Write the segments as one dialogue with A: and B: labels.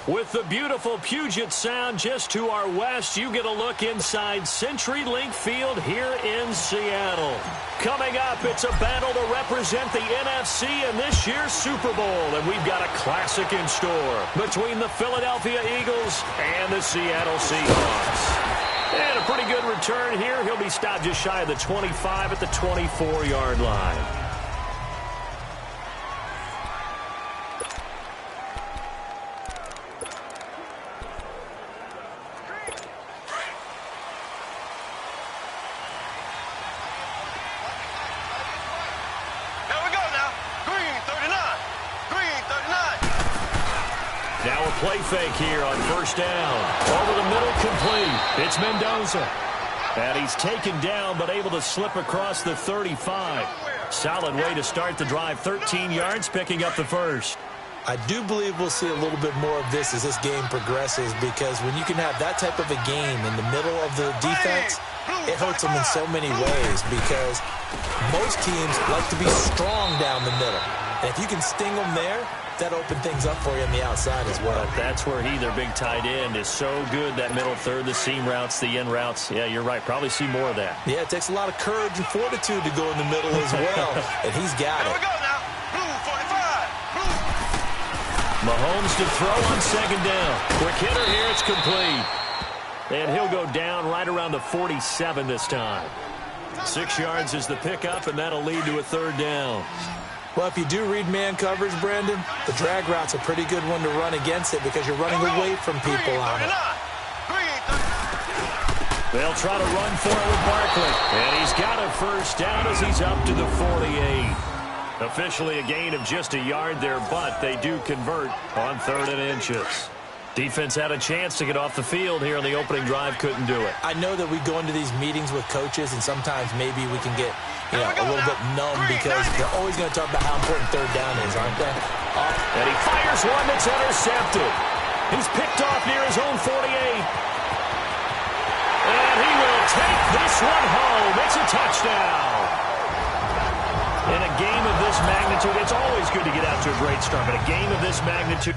A: With the beautiful Puget Sound just to our west, you get a look inside CenturyLink Field here in Seattle. Coming up, it's a battle to represent the NFC in this year's Super Bowl, and we've got a classic in store between the Philadelphia Eagles and the Seattle Seahawks. And a pretty good return here. He'll be stopped just shy of the 25 at the 24-yard line. Now a play fake here on first down. Over the middle, complete. It's Mendoza. And he's taken down, but able to slip across the 35. Solid way to start the drive. 13 yards, picking up the first.
B: I do believe we'll see a little bit more of this as this game progresses, because when you can have that type of a game in the middle of the defense, it hurts them in so many ways, because most teams like to be strong down the middle. And if you can sting them there, that open things up for you on the outside as well.
A: But that's where their big tight end, is so good. That middle third, the seam routes, the in routes. Yeah, you're right. Probably see more of that.
B: Yeah, it takes a lot of courage and fortitude to go in the middle as well. And he's got it.
C: Here we go now. Blue 45. Blue.
A: Mahomes to throw on second down. Quick hitter here. It's complete. And he'll go down right around the 47 this time. 6 yards is the pickup, and that'll lead to a third down.
B: Well, if you do read man coverage, Brandon, the drag route's a pretty good one to run against it, because you're running away from people on it.
A: They'll try to run for it with Barkley. And he's got a first down as he's up to the 48. Officially a gain of just a yard there, but they do convert on 3rd and inches. Defense had a chance to get off the field here on the opening drive, couldn't do it.
B: I know that we go into these meetings with coaches, and sometimes maybe we can get a little bit numb, because they're always going to talk about how important third down is, aren't they?
A: And he fires one that's intercepted. He's picked off near his own 48. And he will take this one home. It's a touchdown. In a game of this magnitude, it's always good to get out to a great start, but a game of this magnitude...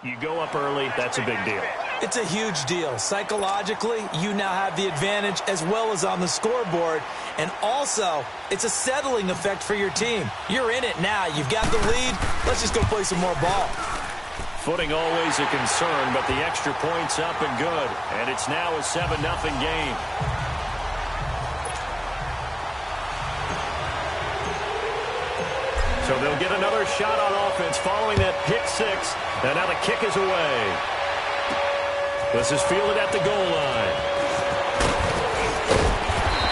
A: You go up early, that's a big deal.
B: It's a huge deal. Psychologically, you now have the advantage as well as on the scoreboard. And also, it's a settling effect for your team. You're in it now. You've got the lead. Let's just go play some more ball.
A: Footing always a concern, but the extra point's up and good. And it's now a 7-0 game. So they'll get another shot on offense following that pick six. And now the kick is away. This is fielded at the goal line.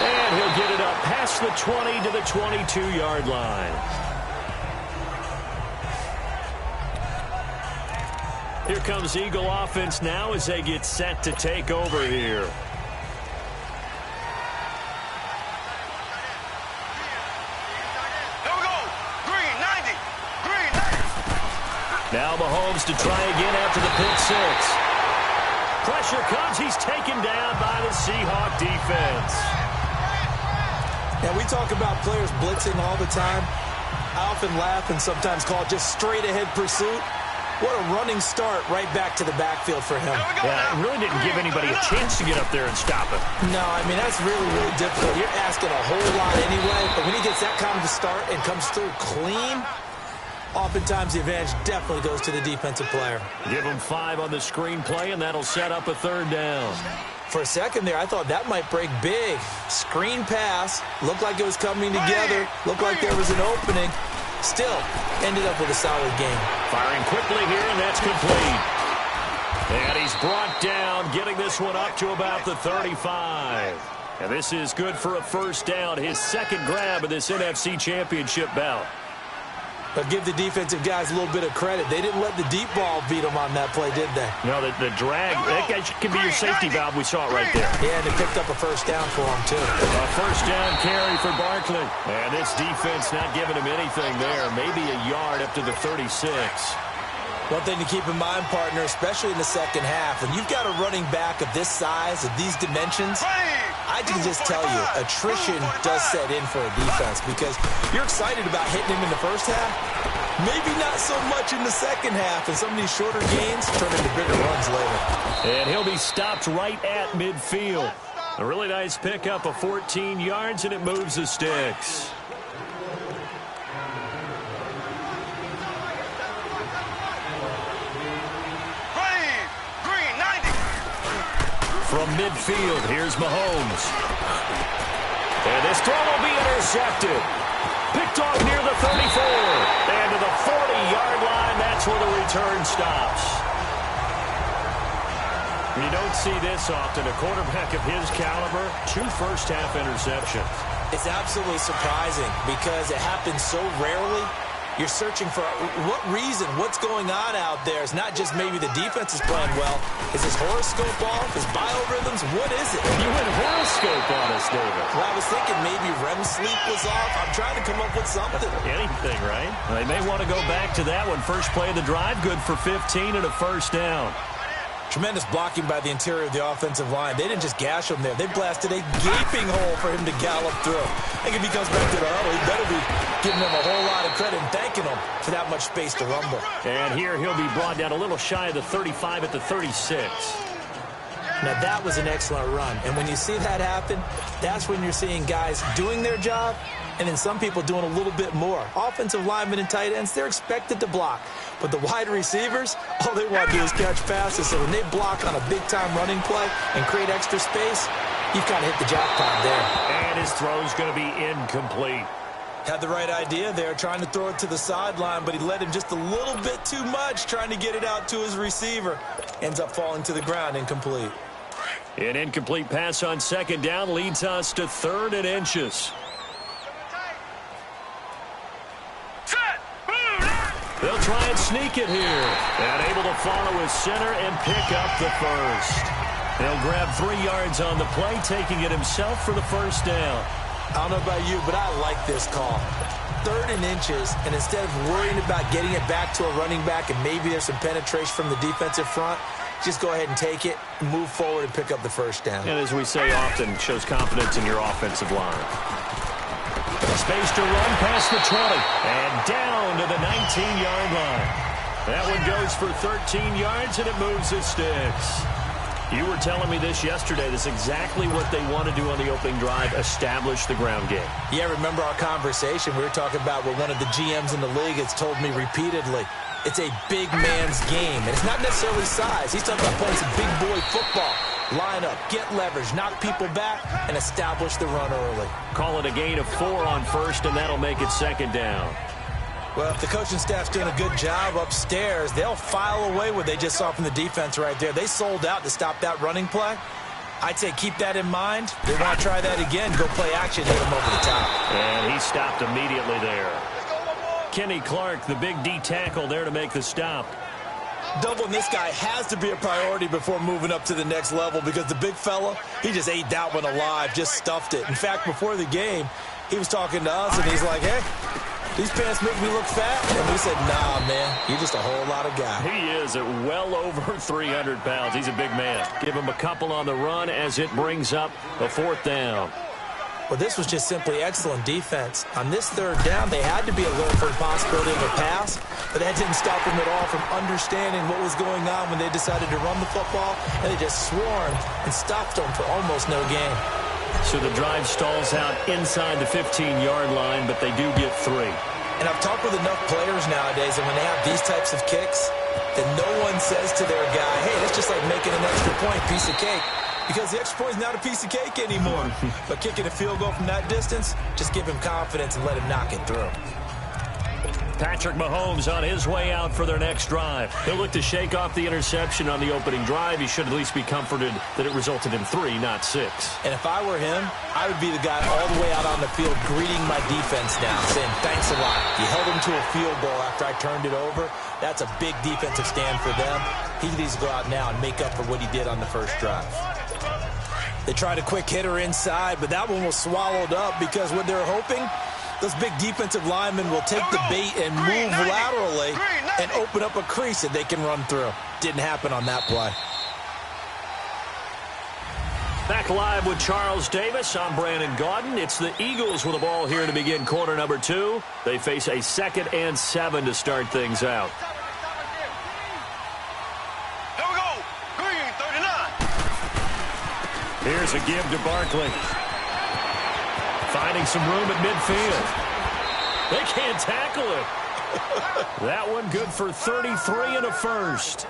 A: And he'll get it up past the 20 to the 22-yard line. Here comes Eagle offense now as they get set to take over here. Now Mahomes to try again after the pick six. Pressure comes. He's taken down by the Seahawk defense.
B: Now, we talk about players blitzing all the time. I often laugh and sometimes call it just straight-ahead pursuit. What a running start right back to the backfield for him.
A: Yeah, it really didn't give anybody a chance to get up there and stop him.
B: No, I mean, that's really, really difficult. You're asking a whole lot anyway, but when he gets that kind of a start and comes through clean, oftentimes the advantage definitely goes to the defensive player.
A: Give him 5 on the screen play, and that'll set up a third down.
B: For a second there, I thought that might break big. Screen pass, looked like it was coming together, looked like there was an opening. Still, ended up with a solid game.
A: Firing quickly here, and that's complete. And he's brought down, getting this one up to about the 35. And this is good for a first down, his second grab of this NFC Championship bout.
B: But give the defensive guys a little bit of credit. They didn't let the deep ball beat them on that play, did they?
A: No, the drag, that can be your safety valve. We saw it right there.
B: Yeah, and they picked up a first down for them, too.
A: A first down carry for Barkley. And this defense not giving him anything there. Maybe a yard up to the 36.
B: One thing to keep in mind, partner, especially in the second half, when you've got a running back of this size, of these dimensions, I can just tell you, attrition does set in for a defense because you're excited about hitting him in the first half, maybe not so much in the second half, and some of these shorter gains turn into bigger runs later.
A: And he'll be stopped right at midfield. A really nice pickup of 14 yards, and it moves the sticks. From midfield, here's Mahomes. And this throw will be intercepted. Picked off near the 34. And to the 40-yard line, that's where the return stops. You don't see this often. A quarterback of his caliber, 2 first-half interceptions.
B: It's absolutely surprising because it happens so rarely. You're searching for what reason, what's going on out there. It's not just maybe the defense is playing well. Is his horoscope off? His biorhythms? What is it?
A: You went horoscope on us, David.
B: Well, I was thinking maybe REM sleep was off. I'm trying to come up with something.
A: Anything, right? They may want to go back to that one. First play of the drive, good for 15 and a first down.
B: Tremendous blocking by the interior of the offensive line. They didn't just gash him there. They blasted a gaping hole for him to gallop through. I think if he comes back to the huddle, he better be giving them a whole lot of credit and thanking them for that much space to rumble.
A: And here he'll be brought down a little shy of the 35 at the 36.
B: Now, that was an excellent run. And when you see that happen, that's when you're seeing guys doing their job and then some people doing a little bit more. Offensive linemen and tight ends, they're expected to block. But the wide receivers, all they want to do is catch passes. So when they block on a big-time running play and create extra space, you've kind of hit the jackpot there.
A: And his throw's going to be incomplete.
B: Had the right idea there, trying to throw it to the sideline, but he led him just a little bit too much, trying to get it out to his receiver. Ends up falling to the ground, incomplete.
A: An incomplete pass on second down leads us to 3rd and inches. They'll try and sneak it here. And able to follow his center and pick up the first. They'll grab 3 yards on the play, taking it himself for the first down.
B: I don't know about you, but I like this call. 3rd and inches, and instead of worrying about getting it back to a running back and maybe there's some penetration from the defensive front, just go ahead and take it, move forward, and pick up the first down.
A: And as we say often, shows confidence in your offensive line. Space to run past the 20 and down to the 19-yard line. That one goes for 13 yards, and it moves the sticks. You were telling me this yesterday. This is exactly what they want to do on the opening drive, establish the ground game.
B: Yeah, remember our conversation? We were talking about what one of the GMs in the league has told me repeatedly. It's a big man's game, and it's not necessarily size. He's talking about playing some big boy football. Line up, get leverage, knock people back, and establish the run early.
A: Call it a gain of 4 on first, and that'll make it second down.
B: Well, if the coaching staff's doing a good job upstairs, they'll file away what they just saw from the defense right there. They sold out to stop that running play. I'd say keep that in mind. They want to try that again, go play action, hit them over the top.
A: And he stopped immediately there. Kenny Clark, the big D tackle there to make the stop.
B: Doubling this guy has to be a priority before moving up to the next level because the big fella, he just ate that one alive, just stuffed it. In fact, before the game, he was talking to us, and he's like, hey, these pants make me look fat. And we said, nah, man, you're just a whole lot of guy.
A: He is at well over 300 pounds. He's a big man. Give him a couple on the run as it brings up a 4th down.
B: Well, this was just simply excellent defense. On this 3rd down, they had to be alert for the possibility of a pass, but that didn't stop them at all from understanding what was going on when they decided to run the football, and they just swarmed and stopped them for almost no gain.
A: So the drive stalls out inside the 15-yard line, but they do get 3.
B: And I've talked with enough players nowadays, and when they have these types of kicks, then no one says to their guy, hey, that's just like making an extra point, piece of cake. Because the extra point is not a piece of cake anymore. But kicking a field goal from that distance, just give him confidence and let him knock it through.
A: Patrick Mahomes on his way out for their next drive. He'll look to shake off the interception on the opening drive. He should at least be comforted that it resulted in 3, not 6.
B: And if I were him, I would be the guy all the way out on the field greeting my defense down, saying, thanks a lot. You held him to a field goal after I turned it over. That's a big defensive stand for them. He needs to go out now and make up for what he did on the first drive. They tried a quick hitter inside, but that one was swallowed up because what they're hoping, those big defensive linemen will take the bait and move laterally and open up a crease that they can run through. Didn't happen on that play.
A: Back live with Charles Davis. I'm Brandon Gaudin. It's the Eagles with the ball here to begin quarter number 2. They face a 2nd and 7 to start things out.
C: Here we go. Green, 39.
A: Here's a give to Barkley. Finding some room at midfield. They can't tackle it. That one good for 33 and a first.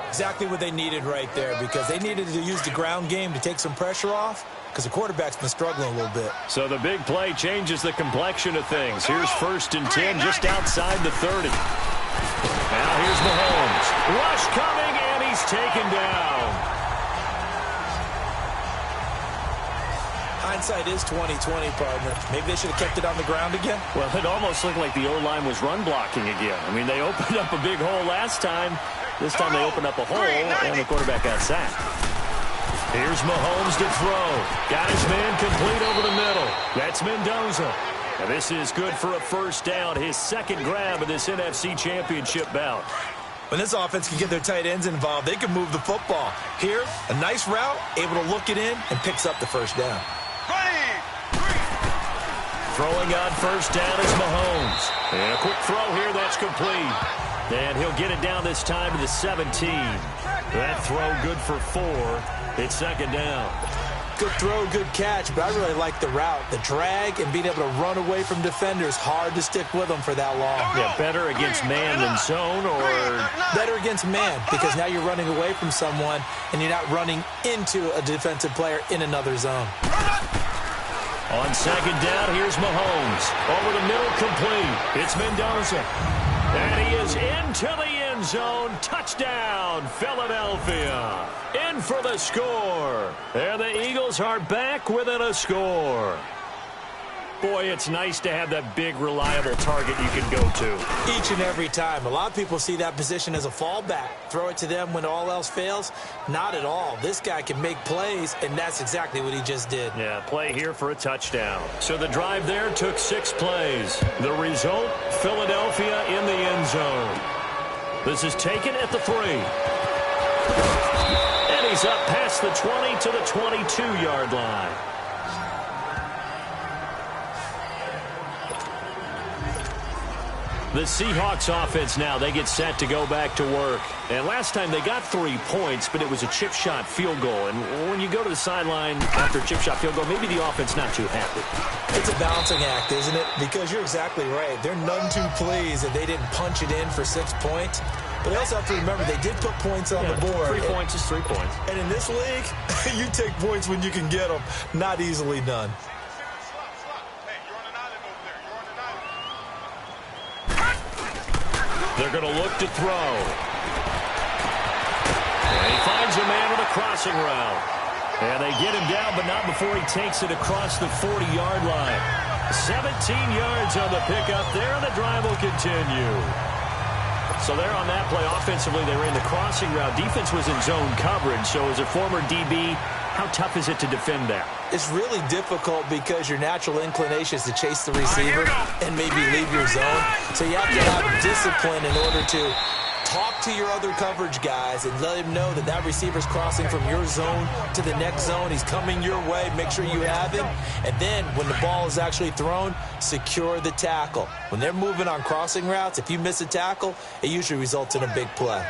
B: Exactly what they needed right there, because they needed to use the ground game to take some pressure off, because the quarterback's been struggling a little bit.
A: So the big play changes the complexion of things. Here's 1st and 10 just outside the 30. Now here's Mahomes. Rush coming, and he's taken down.
B: Hindsight is 20/20, partner. Maybe they should have kept it on the ground again.
A: Well, it almost looked like the O-line was run blocking again. I mean, they opened up a big hole last time. This time they opened up a hole, and the quarterback got sacked. Here's Mahomes to throw. Got his man complete over the middle. That's Mendoza. Now this is good for a 1st down, his 2nd grab of this NFC Championship bout.
B: When this offense can get their tight ends involved, they can move the football. Here, a nice route, able to look it in, and picks up the 1st down.
A: Throwing on 1st down is Mahomes. And a quick throw here, that's complete. And he'll get it down this time to the 17. That throw good for 4. It's 2nd down.
B: Good throw, good catch, but I really like the route. The drag and being able to run away from defenders, hard to stick with them for that long.
A: Yeah, better against man than zone, or
B: better against man, because now you're running away from someone and you're not running into a defensive player in another zone.
A: On 2nd down, here's Mahomes. Over the middle, complete. It's Mendoza. And he is into the end zone. Touchdown, Philadelphia. In for the score. And the Eagles are back within a score. Boy, it's nice to have that big, reliable target you can go to.
B: Each and every time. A lot of people see that position as a fallback. Throw it to them when all else fails. Not at all. This guy can make plays, and that's exactly what he just did.
A: Yeah, play here for a touchdown. So the drive there took 6 plays. The result, Philadelphia in the end zone. This is taken at the 3. And he's up past the 20 to the 22-yard line. The Seahawks offense now, they get set to go back to work. And last time they got 3 points, but it was a chip shot field goal. And when you go to the sideline after a chip shot field goal, maybe the offense not too happy.
B: It's a balancing act, isn't it? Because you're exactly right. They're none too pleased that they didn't punch it in for 6 points. But they also have to remember they did put points on the board.
A: 3 points is 3 points.
B: And in this league, you take points when you can get them. Not easily done.
A: They're going to look to throw. And he finds a man with a crossing route. And they get him down, but not before he takes it across the 40-yard line. 17 yards on the pickup there, and the drive will continue. So there on that play, offensively, they ran the crossing route. Defense was in zone coverage, so as a former DB, How tough is it to defend that?
B: It's really difficult because your natural inclination is to chase the receiver and maybe leave your zone. So you have to have discipline in order to talk to your other coverage guys and let him know that that receiver's crossing from your zone to the next zone. He's coming your way. Make sure you have him. And then when the ball is actually thrown, secure the tackle. When they're moving on crossing routes, if you miss a tackle, it usually results in a big play.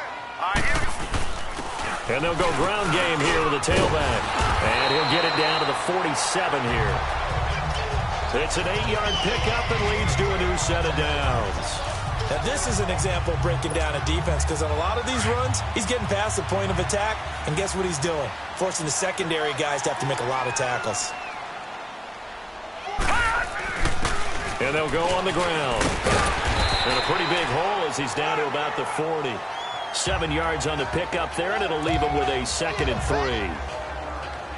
A: And they'll go ground game here with the tailback. And he'll get it down to the 47 here. It's an 8-yard pickup and leads to a new set of downs.
B: Now, this is an example of breaking down a defense because on a lot of these runs, he's getting past the point of attack, and guess what he's doing? Forcing the secondary guys to have to make a lot of tackles.
A: And they'll go on the ground. And a pretty big hole as he's down to about the 40. 7 yards on the pickup there, and it'll leave him with a 2nd and 3.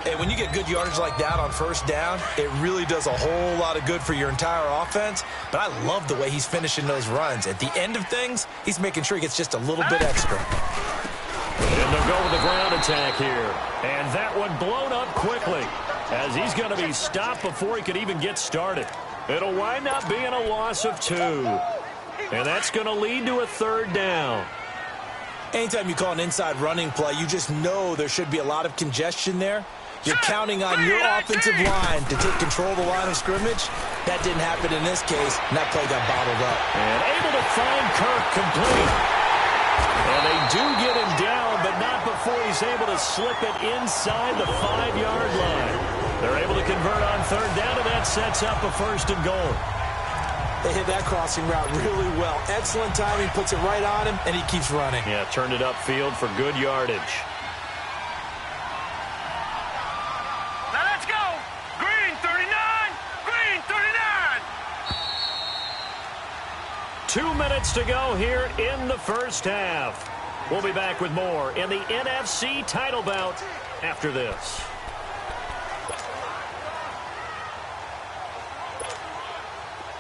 B: Hey, when you get good yardage like that on first down, it really does a whole lot of good for your entire offense. But I love the way he's finishing those runs. At the end of things, he's making sure he gets just a little bit extra.
A: And they'll go with the ground attack here. And that one blown up quickly as he's going to be stopped before he could even get started. It'll wind up being a loss of 2. And that's going to lead to a 3rd down.
B: Anytime you call an inside running play, you just know there should be a lot of congestion there. You're counting on your offensive line to take control of the line of scrimmage. That didn't happen in this case, and that play got bottled up.
A: And able to find Kirk complete. And they do get him down, but not before he's able to slip it inside the 5-yard line. They're able to convert on 3rd down, and that sets up a 1st and goal.
B: They hit that crossing route really well. Excellent timing, puts it right on him, and he keeps running.
A: Yeah, turned it upfield for good yardage.
C: Now let's go. Green 39. Green 39.
A: 2 minutes to go here in the first half. We'll be back with more in the NFC title bout after this.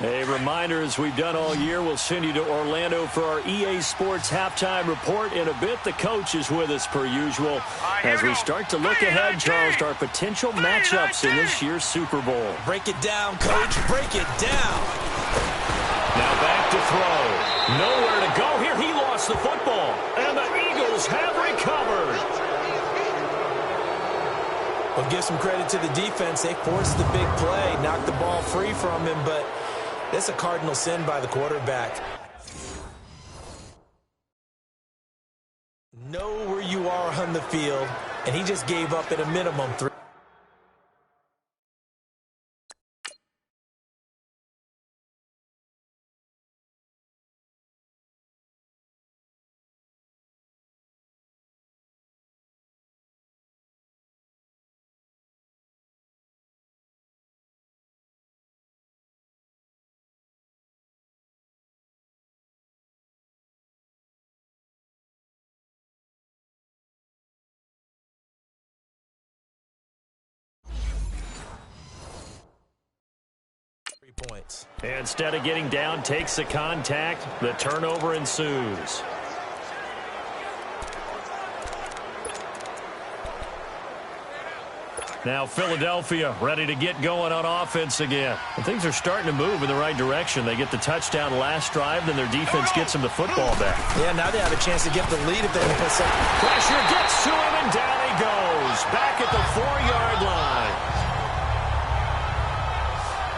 A: A reminder, as we've done all year, we'll send you to Orlando for our EA Sports halftime report. In a bit, the coach is with us per usual as we start to look ahead, Charles, to our potential matchups in this year's Super Bowl.
B: Break it down, coach. Break it down.
A: Now back to throw. Nowhere to go here. He lost the football. And the Eagles have recovered.
B: Well, give some credit to the defense. They forced the big play, knocked the ball free from him, but that's a cardinal sin by the quarterback. Know where you are on the field, and he just gave up at a minimum 3. Points.
A: Instead of getting down, takes the contact. The turnover ensues. Now Philadelphia ready to get going on offense again. And things are starting to move in the right direction. They get the touchdown last drive, then their defense gets them the football back.
B: Yeah, now they have a chance to get the lead if they can put some
A: pressure. Gets to him, and down he goes. Back at the 4-yard line.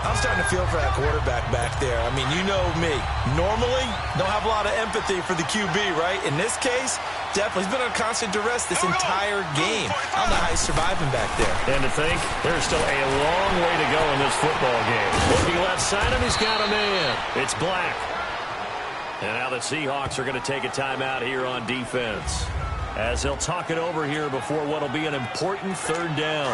B: I'm starting to feel for that quarterback back there. I mean, you know me. Normally, don't have a lot of empathy for the QB, right? In this case, definitely. He's been under constant duress this entire game. I don't know how he's surviving back there.
A: And to think, there's still a long way to go in this football game. Looking left side, and he's got a man. It's Black. And now the Seahawks are going to take a timeout here on defense, as they'll talk it over here before what will be an important 3rd down.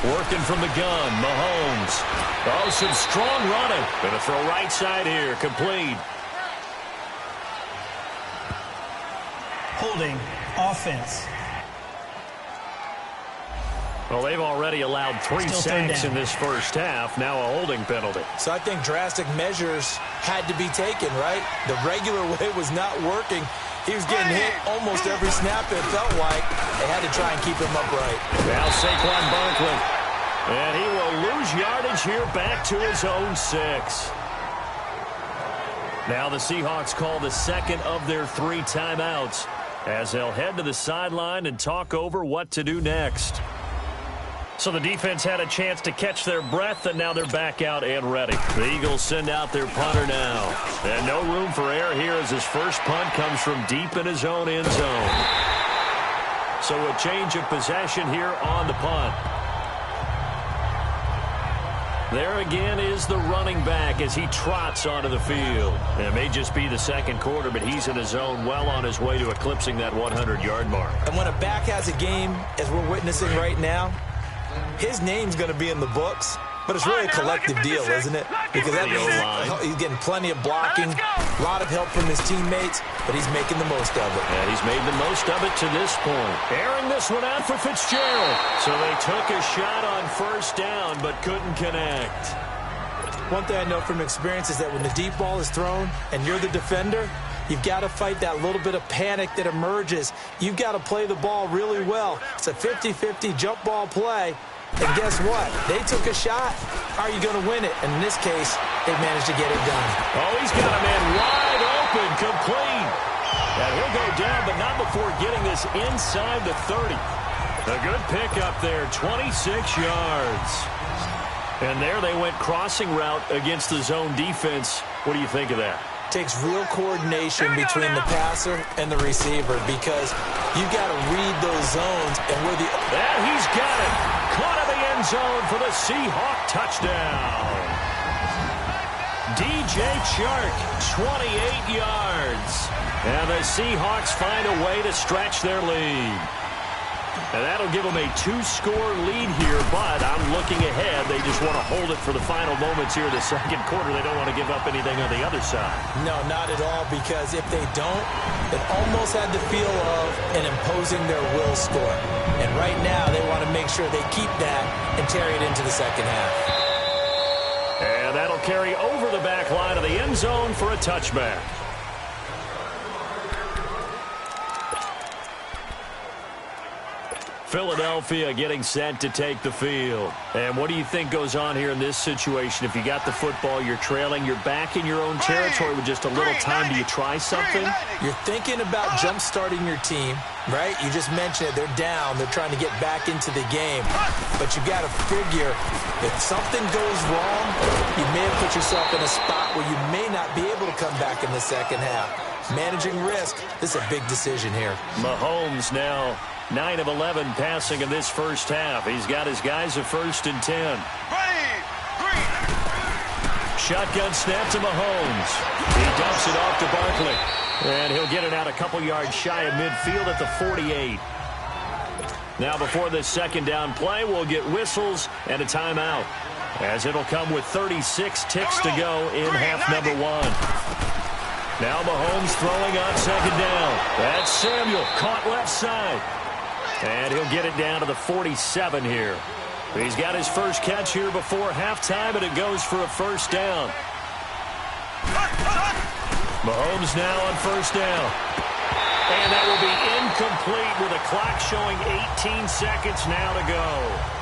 A: Working from the gun, Mahomes. Oh, some strong running. Going to throw right side here, complete.
D: Holding offense.
A: Well, they've already allowed 3 sacks in this first half. Now a holding penalty.
B: So I think drastic measures had to be taken, right? The regular way was not working. He was getting hit almost every snap, it felt like. They had to try and keep him upright.
A: Now Saquon Barkley. And he will lose yardage here back to his own 6. Now the Seahawks call the second of their 3 timeouts as they'll head to the sideline and talk over what to do next. So the defense had a chance to catch their breath, and now they're back out and ready. The Eagles send out their punter now. And no room for error here as his first punt comes from deep in his own end zone. So a change of possession here on the punt. There again is the running back as he trots onto the field. It may just be the second quarter, but he's in his zone, well on his way to eclipsing that 100-yard mark.
B: And when a back has a game, as we're witnessing right now, his name's going to be in the books, but it's really a collective deal, isn't it? Because that means he's getting plenty of blocking, a lot of help from his teammates, but he's making the most of it.
A: And he's made the most of it to this point. Airing this one out for Fitzgerald. So they took a shot on first down, but couldn't connect.
B: One thing I know from experience is that when the deep ball is thrown and you're the defender, you've got to fight that little bit of panic that emerges. You've got to play the ball really well. It's a 50-50 jump ball play. And guess what? They took a shot. Are you going to win it? And in this case, they managed to get it done.
A: Oh, he's got a man wide open, complete. And he'll go down, but not before getting this inside the 30. A good pickup there, 26 yards. And there they went crossing route against the zone defense. What do you think of that?
B: Takes real coordination between the passer and the receiver because you've got to read those zones. And where the...
A: And he's got it. Caught in the end zone for the Seahawk touchdown. DJ Chark, 28 yards. And the Seahawks find a way to stretch their lead. And that'll give them a 2-score lead here, but I'm looking ahead. They just want to hold it for the final moments here in the second quarter. They don't want to give up anything on the other side.
B: No, not at all, because if they don't, it almost had the feel of an imposing their will score. And right now, they want to make sure they keep that and carry it into the second half.
A: And that'll carry over the back line of the end zone for a touchback. Philadelphia getting set to take the field. And what do you think goes on here in this situation? If you got the football, you're trailing, you're back in your own territory with just a little time. Do you try something?
B: You're thinking about jump-starting your team, right? You just mentioned it. They're down. They're trying to get back into the game. But you got to figure if something goes wrong, you may have put yourself in a spot where you may not be able to come back in the second half. Managing risk, this is a big decision here.
A: Mahomes now 9 of 11 passing in this first half. He's got his guys a 1st and 10. Shotgun snap to Mahomes. He dumps it off to Barkley. And he'll get it out a couple yards shy of midfield at the 48. Now before this second down play, we'll get whistles and a timeout, as it'll come with 36 ticks to go in half number 1. Now Mahomes throwing on second down. That's Samuel, caught left side. And he'll get it down to the 47 here. He's got his first catch here before halftime, and it goes for a first down. Mahomes now on first down. And that will be incomplete with a clock showing 18 seconds now to go.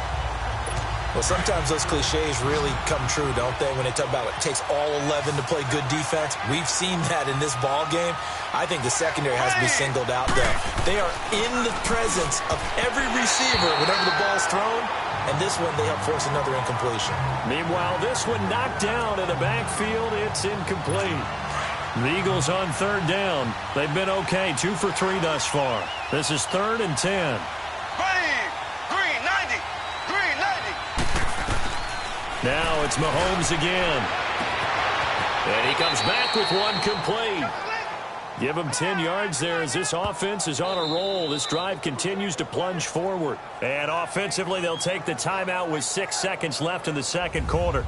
B: Well, sometimes those cliches really come true, don't they, when they talk about it takes all 11 to play good defense. We've seen that in this ball game. I think the secondary has to be singled out, though. They are in the presence of every receiver whenever the ball's thrown, and this one they help force another incompletion.
A: Meanwhile, this one knocked down in the backfield. It's incomplete. The Eagles on third down. They've been okay, 2 for 3 thus far. This is 3rd and 10. Now it's Mahomes again. And he comes back with one complete. Give him 10 yards there as this offense is on a roll. This drive continues to plunge forward. And offensively, they'll take the timeout with 6 seconds left in the second quarter.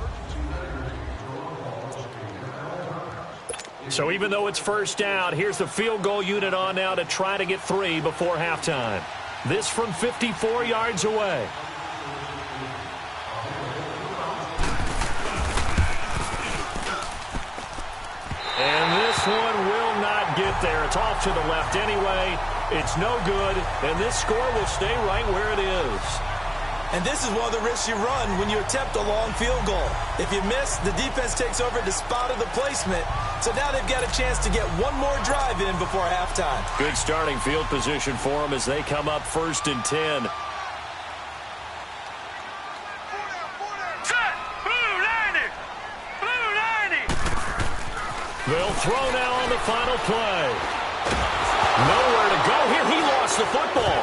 A: So even though it's first down, here's the field goal unit on now to try to get 3 before halftime. This from 54 yards away. this one will not get there. It's off to the left anyway. It's no good, and this score will stay right where it is.
B: And this is one of the risks you run when you attempt a long field goal. If you miss, the defense takes over the spot of the placement. So now they've got a chance to get one more drive in before halftime.
A: Good starting field position for them as they come up 1st and 10.
C: Set! Blue 90! Blue 90!
A: They'll throw now on the final play. Nowhere to go here. He lost the football.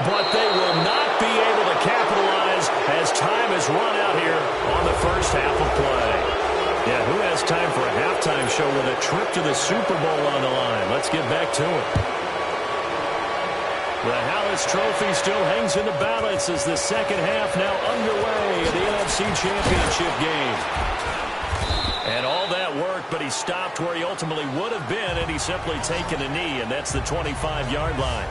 A: But they will not be able to capitalize as time has run out here on the first half of play. Yeah, who has time for a halftime show with a trip to the Super Bowl on the line? Let's get back to it. The Hallis Trophy still hangs in the balance as the second half now underway in the NFC Championship game. And all that work, but he stopped where he ultimately would have been, and he's simply taken a knee, and that's the 25-yard line.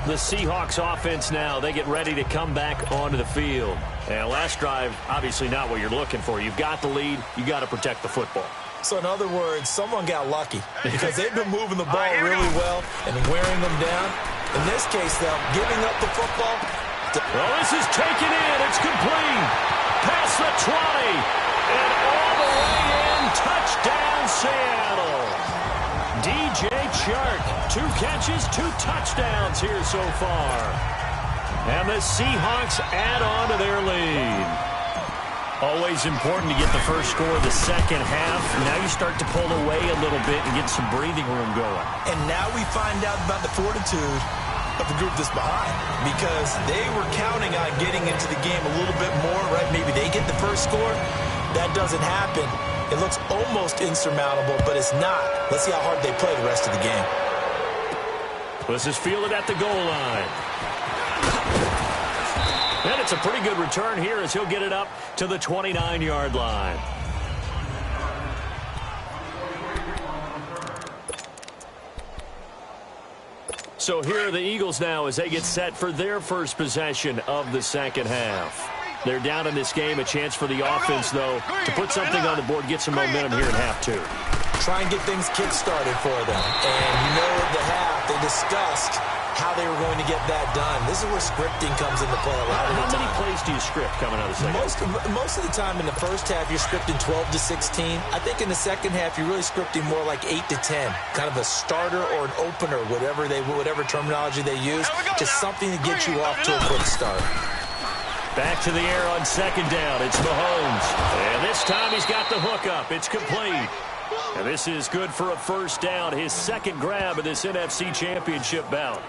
A: The Seahawks offense now, they get ready to come back onto the field. And last drive, obviously not what you're looking for. You've got the lead. You got to protect the football.
B: So in other words, someone got lucky because they've been moving the ball really well and wearing them down. In this case, though, giving up the football.
A: Well, this is taken in. It's complete. Past the 20. And all the way in. Touchdown, Seattle. DJ Chark, 2 catches, 2 touchdowns here so far. And the Seahawks add on to their lead. Always important to get the first score of the second half. Now you start to pull away a little bit and get some breathing room going.
B: And now we find out about the fortitude of the group that's behind, because they were counting on getting into the game a little bit more, right? Maybe they get the first score. That doesn't happen. It looks almost insurmountable, but it's not. Let's see how hard they play the rest of the game.
A: This is fielded at the goal line. And it's a pretty good return here as he'll get it up to the 29-yard line. So here are the Eagles now as they get set for their first possession of the second half. They're down in this game. A chance for the offense, though, to put something on the board, get some momentum here in half 2.
B: Try and get things kick-started for them. And you know at the half, they discussed how they were going to get that done. This is where scripting comes into play a lot of the time.
A: How many plays do you script coming out of the second half?
B: Most of the time in the first half, you're scripting 12 to 16. I think in the second half, you're really scripting more like 8 to 10. Kind of a starter or an opener, whatever terminology they use. Just something to get you off to a quick start.
A: Back to the air on second down. It's Mahomes. And this time he's got the hook up. It's complete. And this is good for a first down. His second grab of this NFC Championship bout.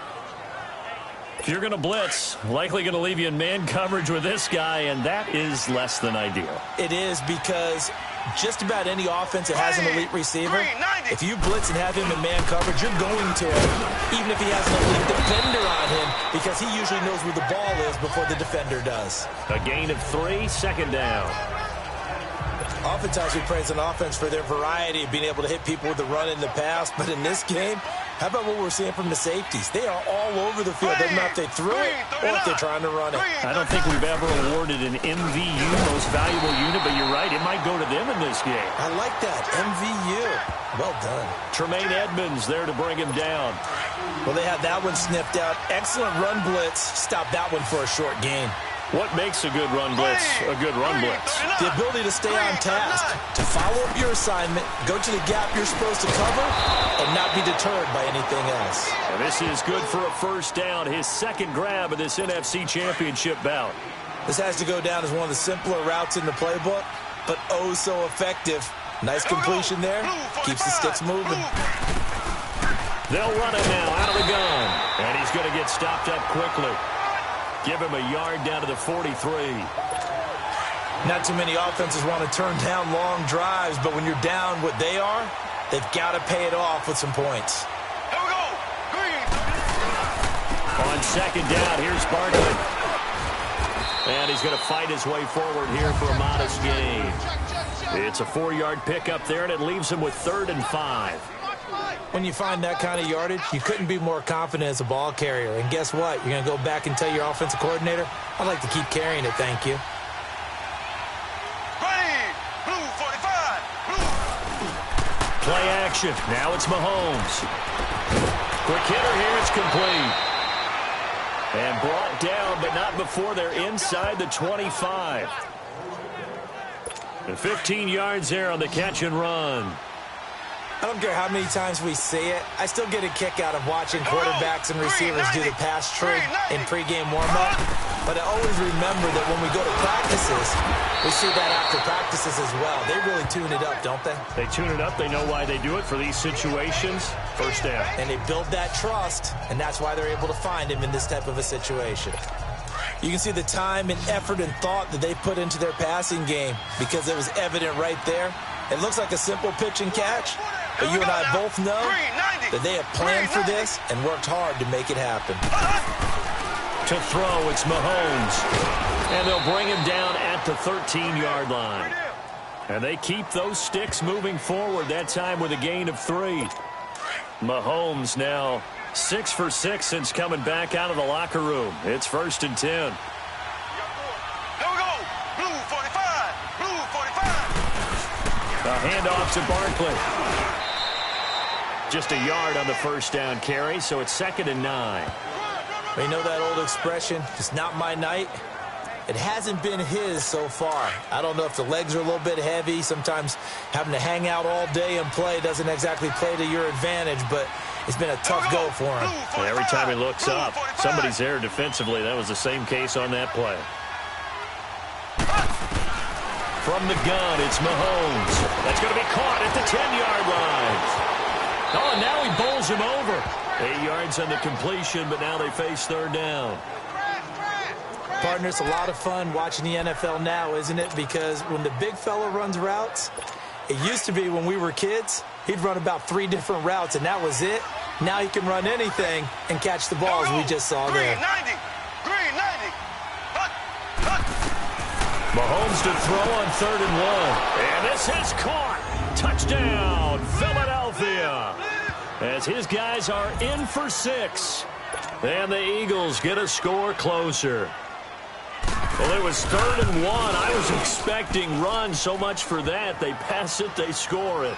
A: If you're going to blitz, likely going to leave you in man coverage with this guy, and that is less than ideal.
B: It is, because just about any offense that has an elite receiver, if you blitz and have him in man coverage, you're going to him, even if he has an elite defender on him, because he usually knows where the ball is before the defender does.
A: A gain of 3, second down.
B: Oftentimes we praise an offense for their variety of being able to hit people with the run in the pass, but in this game, how about what we're seeing from the safeties? They are all over the field. Doesn't matter if they threw it or if they're trying to run it.
A: I don't think we've ever awarded an MVU, most valuable unit, but you're right, it might go to them in this game.
B: I like that, MVU. Well done.
A: Tremaine Edmonds there to bring him down.
B: Well, they had that one sniffed out. Excellent run blitz. Stop that one for a short gain.
A: What makes a good run blitz a good run blitz?
B: The ability to stay on task, to follow up your assignment, go to the gap you're supposed to cover, and not be deterred by anything else.
A: And this is good for a first down, his second grab of this NFC Championship bout.
B: This has to go down as one of the simpler routes in the playbook, but oh so effective. Nice completion there. Keeps the sticks moving.
A: They'll run it now out of the gun. And he's going to get stopped up quickly. Give him a yard down to the 43.
B: Not too many offenses want to turn down long drives, but when you're down what they are, they've got to pay it off with some points.
C: Here we go. Green.
A: On second down, here's Barkley. And he's going to fight his way forward here for a modest gain. It's a 4-yard pickup there, and it leaves him with 3rd and 5.
B: When you find that kind of yardage, you couldn't be more confident as a ball carrier. And guess what? You're going to go back and tell your offensive coordinator, I'd like to keep carrying it, thank you.
C: Green. Blue 45. Blue
A: Play action. Now it's Mahomes. Quick hitter here. It's complete. And brought down, but not before they're inside the 25. And 15 yards there on the catch and run.
B: I don't care how many times we see it. I still get a kick out of watching quarterbacks and receivers do the pass tree in pregame warm-up. But I always remember that when we go to practices, we see that after practices as well. They really tune it up, don't they?
A: They tune it up. They know why they do it for these situations. First down.
B: And they build that trust, and that's why they're able to find him in this type of a situation. You can see the time and effort and thought that they put into their passing game because it was evident right there. It looks like a simple pitch and catch, but you and I both know that they have planned for this and worked hard to make it happen.
A: To throw, it's Mahomes. And they'll bring him down at the 13-yard line. And they keep those sticks moving forward, that time with a gain of 3. Mahomes now 6 for 6 since coming back out of the locker room. It's 1st and 10.
C: Here we go. Blue 45. Blue 45.
A: A handoff to Barkley. Just a yard on the first down carry, so it's 2nd and 9.
B: You know that old expression, it's not my night? It hasn't been his so far. I don't know if the legs are a little bit heavy. Sometimes having to hang out all day and play doesn't exactly play to your advantage, but it's been a tough go for him.
A: And every time he looks up, somebody's there defensively. That was the same case on that play. From the gun, it's Mahomes. That's going to be caught at the 10-yard line. Oh, and now he bowls him over. 8 yards on the completion, but now they face 3rd down.
B: Partner, it's a lot of fun watching the NFL now, isn't it? Because when the big fella runs routes, it used to be when we were kids, he'd run about 3 different routes, and that was it. Now he can run anything and catch the balls we just saw there.
C: Green 90.
A: Mahomes to throw on 3rd and 1. And this is caught. Touchdown, Philadelphia. As his guys are in for 6. And the Eagles get a score closer. Well, it was 3rd and 1. I was expecting run, so much for that. They pass it, they score it.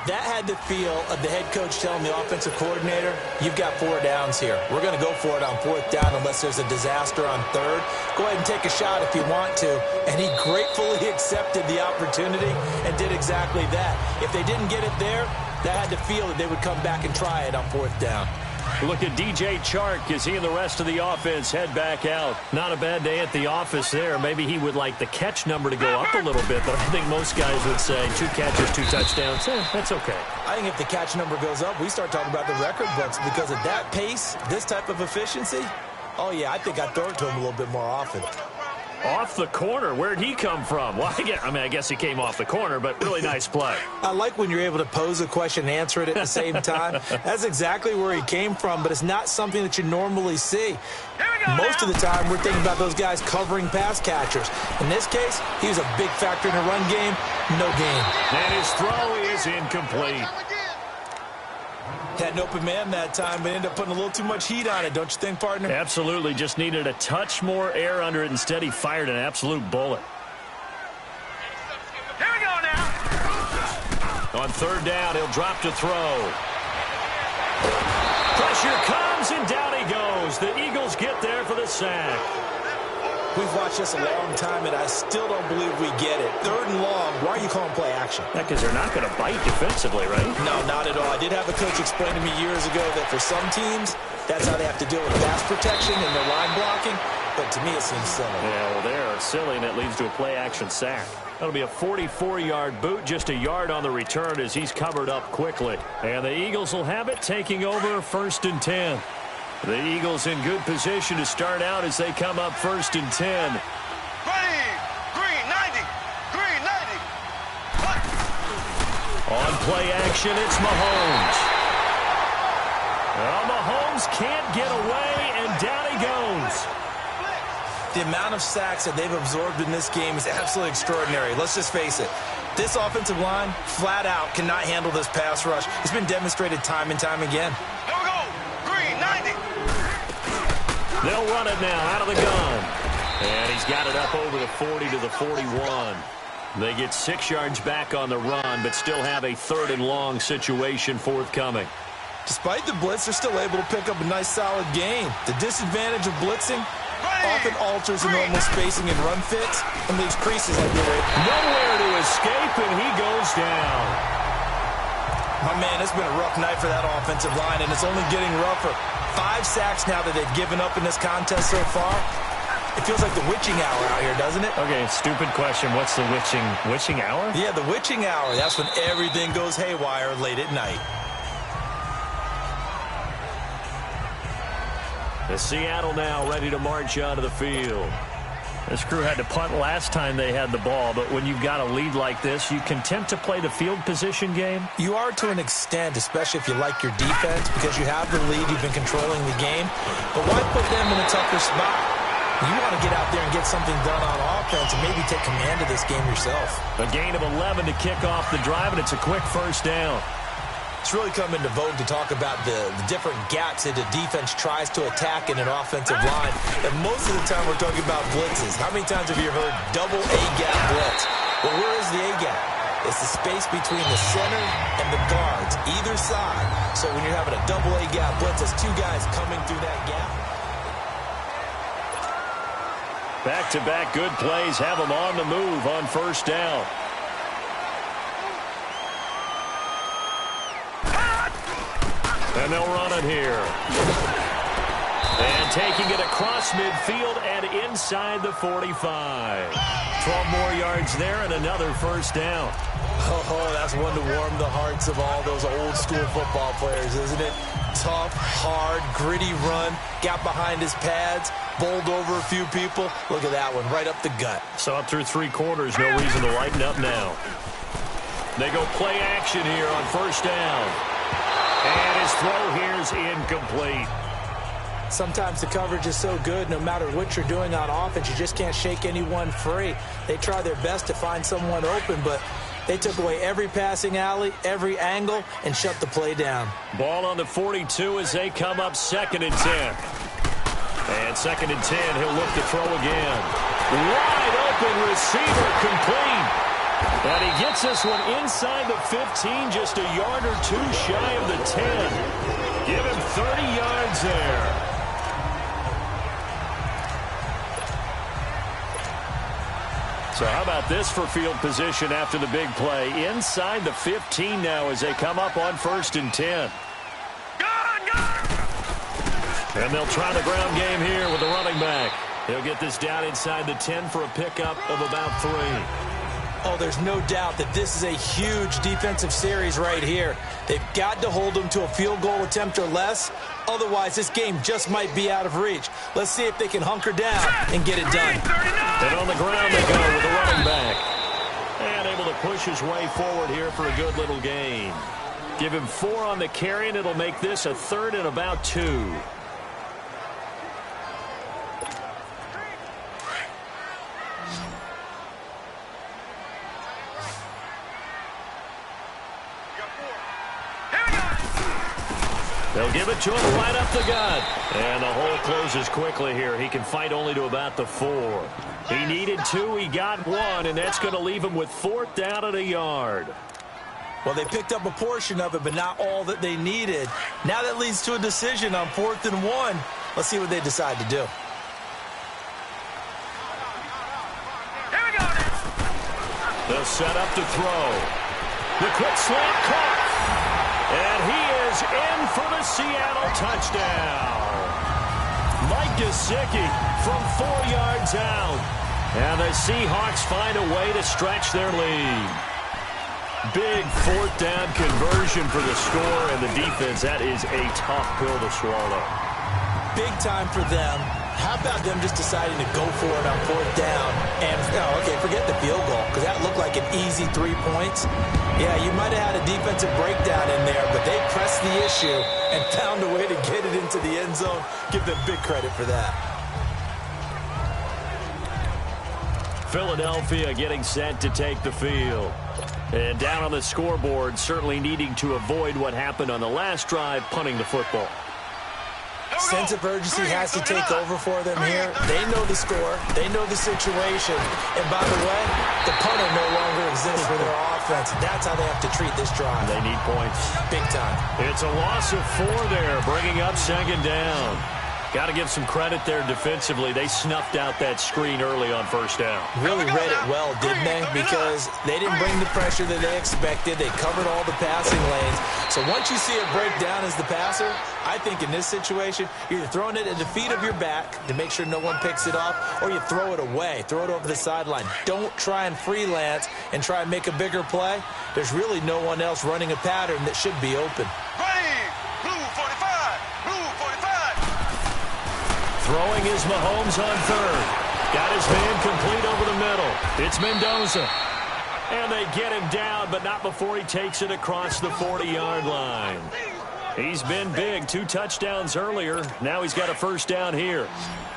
B: That had the feel of the head coach telling the offensive coordinator, you've got 4 downs here. We're going to go for it on 4th down unless there's a disaster on 3rd. Go ahead and take a shot if you want to. And he gratefully accepted the opportunity and did exactly that. If they didn't get it there, that had the feel that they would come back and try it on 4th down.
A: Look at DJ Chark as he and the rest of the offense head back out. Not a bad day at the office there. Maybe he would like the catch number to go up a little bit, but I think most guys would say 2 catches, 2 touchdowns. That's okay.
B: I think if the catch number goes up, we start talking about the record books because at that pace, this type of efficiency, oh, yeah, I think I'd throw it to him a little bit more often.
A: Off the corner. Where'd he come from? Well, I guess he came off the corner, but really nice play.
B: I like when you're able to pose a question and answer it at the same time. That's exactly where he came from, but it's not something that you normally see. Most of the time, we're thinking about those guys covering pass catchers. In this case, he was a big factor in the run game. No gain.
A: And his throw is incomplete.
B: Had an open man that time, but ended up putting a little too much heat on it, don't you think, partner?
A: Absolutely. Just needed a touch more air under it. Instead, he fired an absolute bullet.
C: Here we go now.
A: On 3rd down, he'll drop to throw. Pressure comes, and down he goes. The Eagles get there for the sack.
B: We've watched this a long time, and I still don't believe we get it. 3rd and long, why are you calling play action?
A: Because they're not going to bite defensively, right?
B: No, not at all. I did have a coach explain to me years ago that for some teams, that's how they have to deal with pass protection and their line blocking. But to me, it seems silly.
A: Yeah, well, they're silly, and it leads to a play-action sack. That'll be a 44-yard boot, just a yard on the return as he's covered up quickly. And the Eagles will have it, taking over 1st and 10. The Eagles in good position to start out as they come up 1st and 10.
C: Green 90. Green 90.
A: On play action, it's Mahomes. Well, Mahomes can't get away, and down he goes.
B: The amount of sacks that they've absorbed in this game is absolutely extraordinary. Let's just face it. This offensive line, flat out, cannot handle this pass rush. It's been demonstrated time and time again.
C: Here we go. Green 90.
A: They'll run it now out of the gun. And he's got it up over the 40 to the 41. They get 6 yards back on the run, but still have a 3rd and long situation forthcoming.
B: Despite the blitz, they're still able to pick up a nice, solid gain. The disadvantage of blitzing often alters the normal spacing and run fits and leaves creases like they were.
A: Nowhere to escape, and he goes down.
B: My man, it's been a rough night for that offensive line, and it's only getting rougher. 5 sacks now that they've given up in this contest so far. It feels like the witching hour out here, doesn't it?
A: Okay, stupid question. What's the witching hour?
B: Yeah, the witching hour. That's when everything goes haywire late at night.
A: The Seattle now ready to march onto the field. This crew had to punt last time they had the ball, but when you've got a lead like this, you content to play the field position game?
B: You are to an extent, especially if you like your defense, because you have the lead, you've been controlling the game. But why put them in a tougher spot? You want to get out there and get something done on offense and maybe take command of this game yourself.
A: A gain of 11 to kick off the drive, and it's a quick 1st down.
B: It's really come into vogue to talk about the different gaps that the defense tries to attack in an offensive line. And most of the time we're talking about blitzes. How many times have you heard double A-gap blitz? Well, where is the A-gap? It's the space between the center and the guards, either side. So when you're having a double A-gap blitz, there's 2 guys coming through that gap.
A: Back-to-back good plays have them on the move on 1st down. And they'll run it here. And taking it across midfield and inside the 45. 12 more yards there and another 1st down.
B: Oh, that's one to warm the hearts of all those old-school football players, isn't it? Tough, hard, gritty run. Got behind his pads, bowled over a few people. Look at that one, right up the gut.
A: So up through 3 quarters, no reason to lighten up now. They go play action here on 1st down. And his throw here is incomplete.
B: Sometimes the coverage is so good, no matter what you're doing on offense, you just can't shake anyone free. They try their best to find someone open, but they took away every passing alley, every angle, and shut the play down.
A: Ball on the 42 as they come up 2nd and 10. And 2nd and 10, he'll look to throw again. Wide open receiver, complete. And he gets this one inside the 15, just a yard or 2 shy of the 10. Give him 30 yards there. So how about this for field position after the big play? Inside the 15 now as they come up on 1st and 10. And they'll try the ground game here with the running back. He'll get this down inside the 10 for a pickup of about 3.
B: Oh, there's no doubt that this is a huge defensive series right here. They've got to hold them to a field goal attempt or less. Otherwise, this game just might be out of reach. Let's see if they can hunker down and get it done.
A: And on the ground they go with the running back. And able to push his way forward here for a good little gain. Give him 4 on the carry, and it'll make this a 3rd and about 2. They'll give it to him right up the gut. And the hole closes quickly here. He can fight only to about the 4. He needed 2. He got 1, and that's going to leave him with 4th down at a yard.
B: Well, they picked up a portion of it, but not all that they needed. Now that leads to a decision on 4th and 1. Let's see what they decide to do.
C: Here we go.
A: They'll set up to throw. The quick slant caught. And he is in for the Seattle touchdown. Mike Gesicki from 4 yards out. And the Seahawks find a way to stretch their lead. Big 4th down conversion for the score, and the defense, that is a tough pill to swallow.
B: Big time for them. How about them just deciding to go for it on 4th down? And, okay, forget the field goal, because that looked like an easy 3 points. Yeah, you might have had a defensive breakdown in there, but they pressed the issue and found a way to get it into the end zone. Give them big credit for that.
A: Philadelphia getting set to take the field. And down on the scoreboard, certainly needing to avoid what happened on the last drive, punting the football.
B: Sense of urgency has to take over for them here. They know the score. They know the situation. And by the way, the punter no longer exists for their offense. That's how they have to treat this drive.
A: They need points.
B: Big time.
A: It's a loss of 4 there, bringing up second down. Got to give some credit there defensively. They snuffed out that screen early on first down.
B: Really read it well, didn't they? Because they didn't bring the pressure that they expected. They covered all the passing lanes. So once you see it break down as the passer, I think in this situation, you're either throwing it at the feet of your back to make sure no one picks it off, or you throw it away, throw it over the sideline. Don't try and freelance and try and make a bigger play. There's really no one else running a pattern that should be open.
A: Throwing is Mahomes on third. Got his man complete over the middle. It's Mendoza. And they get him down, but not before he takes it across the 40-yard line. He's been big. 2 touchdowns earlier. Now he's got a first down here.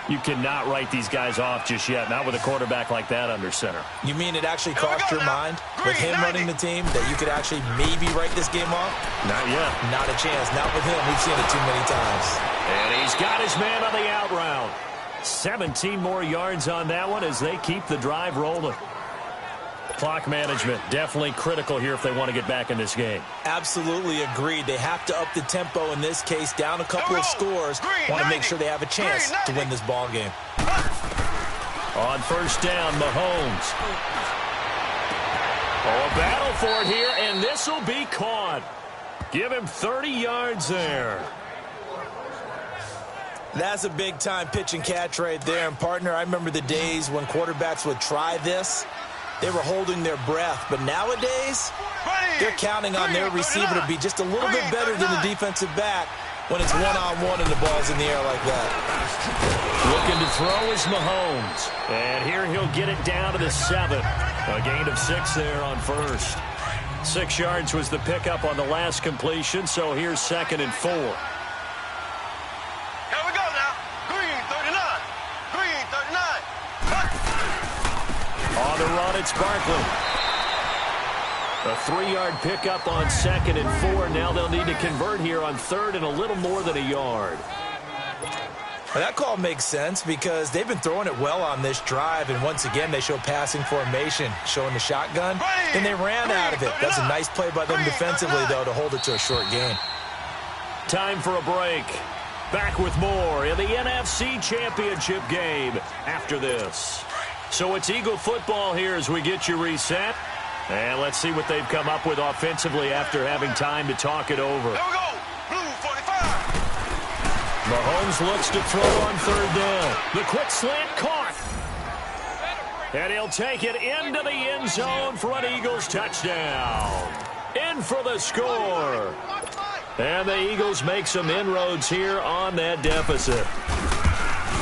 A: You cannot write these guys off just yet, not with a quarterback like that under center.
B: You mean it actually crossed your mind with him running the team that you could actually maybe write this game off?
A: Not yet.
B: Not a chance. Not with him. We've seen it too many times.
A: And he's got his man on the out route. 17 more yards on that one as they keep the drive rolling. Clock management definitely critical here if they want to get back in this game.
B: Absolutely agreed. They have to up the tempo in this case, down a couple of scores. Want to make sure they have a chance to win this ball game.
A: On first down, Mahomes. Oh, a battle for it here, and this will be caught. Give him 30 yards there.
B: That's a big-time pitch and catch right there. And, partner, I remember the days when quarterbacks would try this. They were holding their breath. But nowadays, they're counting on their receiver to be just a little bit better than the defensive back when it's one-on-one and the ball's in the air like that.
A: Looking to throw is Mahomes. And here he'll get it down to the 7. A gain of 6 there on first. 6 yards was the pickup on the last completion, so here's 2nd and 4. On the run, it's Barkley. A 3-yard pickup on 2nd and 4. Now they'll need to convert here on 3rd and a little more than a yard.
B: Well, that call makes sense because they've been throwing it well on this drive, and once again, they show passing formation, showing the shotgun. Then they ran out of it. That's a nice play by them defensively, though, to hold it to a short gain.
A: Time for a break. Back with more in the NFC Championship game after this. So it's Eagle football here as we get you reset. And let's see what they've come up with offensively after having time to talk it over.
C: There we go. Blue 45.
A: Mahomes looks to throw on 3rd down. The quick slant caught. And he'll take it into the end zone for an Eagles touchdown. In for the score. And the Eagles make some inroads here on that deficit.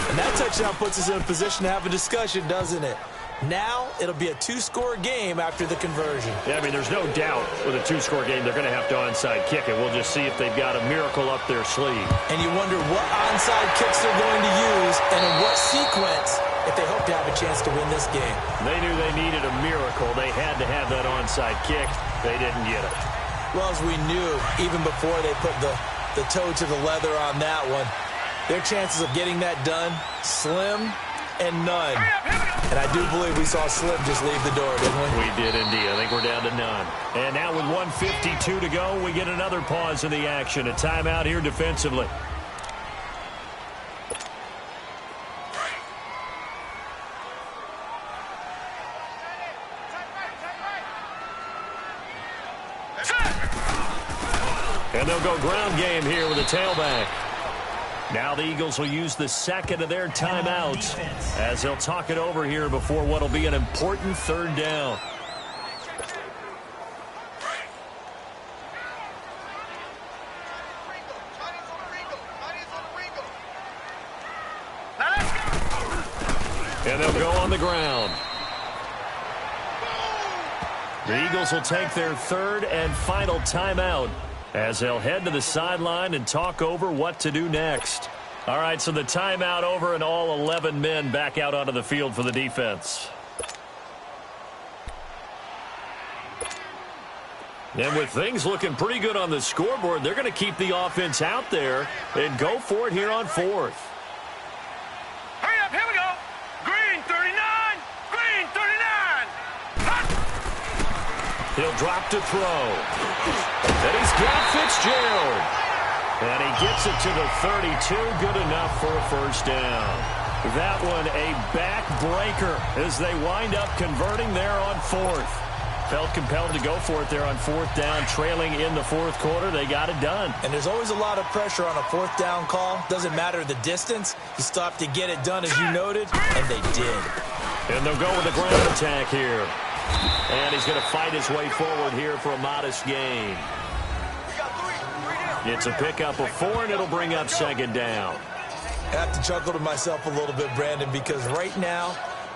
B: And that touchdown puts us in a position to have a discussion, doesn't it? Now it'll be a 2-score game after the conversion.
A: Yeah, I mean, there's no doubt with a 2-score game they're going to have to onside kick it. We'll just see if they've got a miracle up their sleeve.
B: And you wonder what onside kicks they're going to use and in what sequence if they hope to have a chance to win this game.
A: They knew they needed a miracle. They had to have that onside kick. They didn't get it.
B: Well, as we knew, even before they put the toe to the leather on that one, their chances of getting that done, slim and none. And I do believe we saw Slim just leave the door, didn't we?
A: We did indeed. I think we're down to none. And now with 1:52 to go, we get another pause in the action. A timeout here defensively. And they'll go ground game here with a tailback. Now the Eagles will use the 2nd of their timeouts as they'll talk it over here before what will be an important 3rd down. And they'll go on the ground. The Eagles will take their 3rd and final timeout as they'll head to the sideline and talk over what to do next. All right, so the timeout over and all 11 men back out onto the field for the defense. And with things looking pretty good on the scoreboard, they're going to keep the offense out there and go for it here on fourth.
C: Hurry up, here we go. Green 39, green 39. Hot.
A: He'll drop to throw. And he's got Fitzgerald. And he gets it to the 32, good enough for a first down. That one a backbreaker as they wind up converting there on fourth. Felt compelled to go for it there on fourth down, trailing in the fourth quarter. They got it done.
B: And there's always a lot of pressure on a fourth down call. Doesn't matter the distance. You stop to get it done, as you noted, and they did.
A: And they'll go with a ground attack here. And he's going to fight his way forward here for a modest gain. It's a pickup of 4, and it'll bring up second down.
B: I have to chuckle to myself a little bit, Brandon, because right now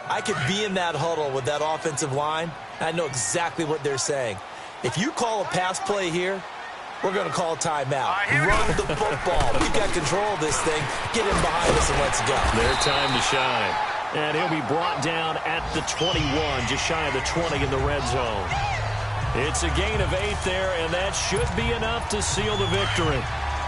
B: I could be in that huddle with that offensive line. I know exactly what they're saying. If you call a pass play here, we're going to call a timeout. Run the football. We've got control of this thing. Get in behind us and let's go.
A: Their time to shine. And he'll be brought down at the 21, just shy of the 20 in the red zone. It's a gain of 8 there, and that should be enough to seal the victory.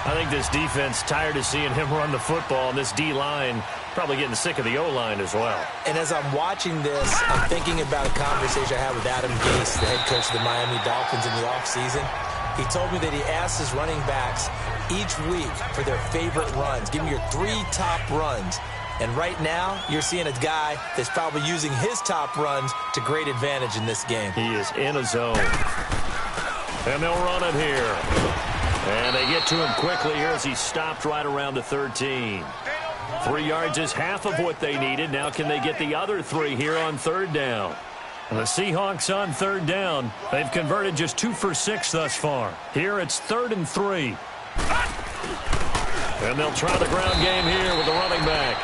A: I think this defense tired of seeing him run the football, and this D-line probably getting sick of the O-line as well.
B: And as I'm watching this, I'm thinking about a conversation I had with Adam Gase, the head coach of the Miami Dolphins in the offseason. He told me that he asked his running backs each week for their favorite runs. Give me your 3 top runs. And right now, you're seeing a guy that's probably using his top runs to great advantage in this game.
A: He is in a zone. And they'll run it here. And they get to him quickly here as he stopped right around the 13. 3 yards is half of what they needed. Now can they get the other 3 here on third down? And the Seahawks on third down. They've converted just 2 for 6 thus far. Here it's 3rd and 3. And they'll try the ground game here with the running back.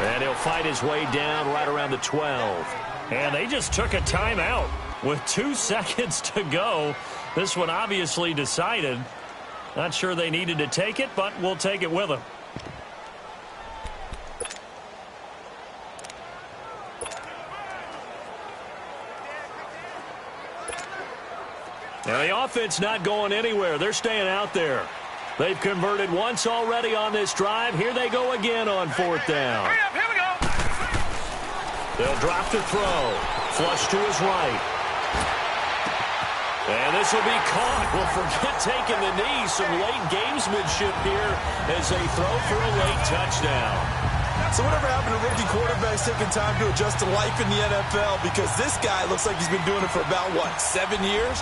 A: And he'll fight his way down right around the 12. And they just took a timeout with 2 seconds to go. This one obviously decided. Not sure they needed to take it, but we'll take it with them. Now the offense not going anywhere. They're staying out there. They've converted once already on this drive. Here they go again on fourth down.
C: Hurry up, here we go.
A: They'll drop to throw. Flush to his right. And this will be caught. Well, forget taking the knee. Some late gamesmanship here as they throw for a late touchdown.
B: So whatever happened to rookie quarterbacks taking time to adjust to life in the NFL? Because this guy looks like he's been doing it for about, 7 years?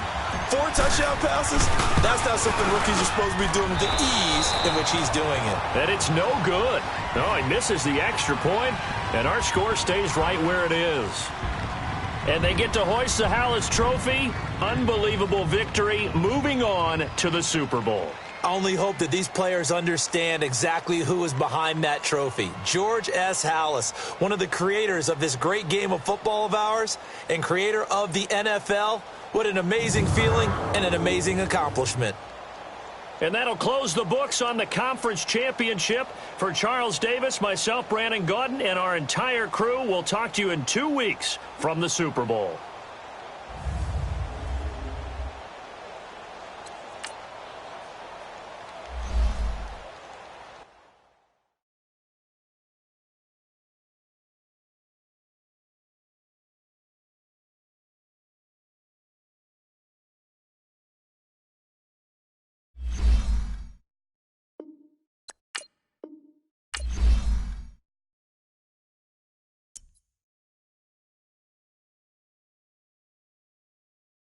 B: 4 touchdown passes? That's not something rookies are supposed to be doing with the ease in which he's doing it.
A: And it's no good. No, he misses the extra point, and our score stays right where it is. And they get to hoist the Hallis Trophy. Unbelievable victory. Moving on to the Super Bowl.
B: I only hope that these players understand exactly who is behind that trophy. George S. Hallis, one of the creators of this great game of football of ours and creator of the NFL. What an amazing feeling and an amazing accomplishment.
A: And that'll close the books on the conference championship. For Charles Davis, myself, Brandon Gaudin, and our entire crew, we'll talk to you in 2 weeks from the Super Bowl.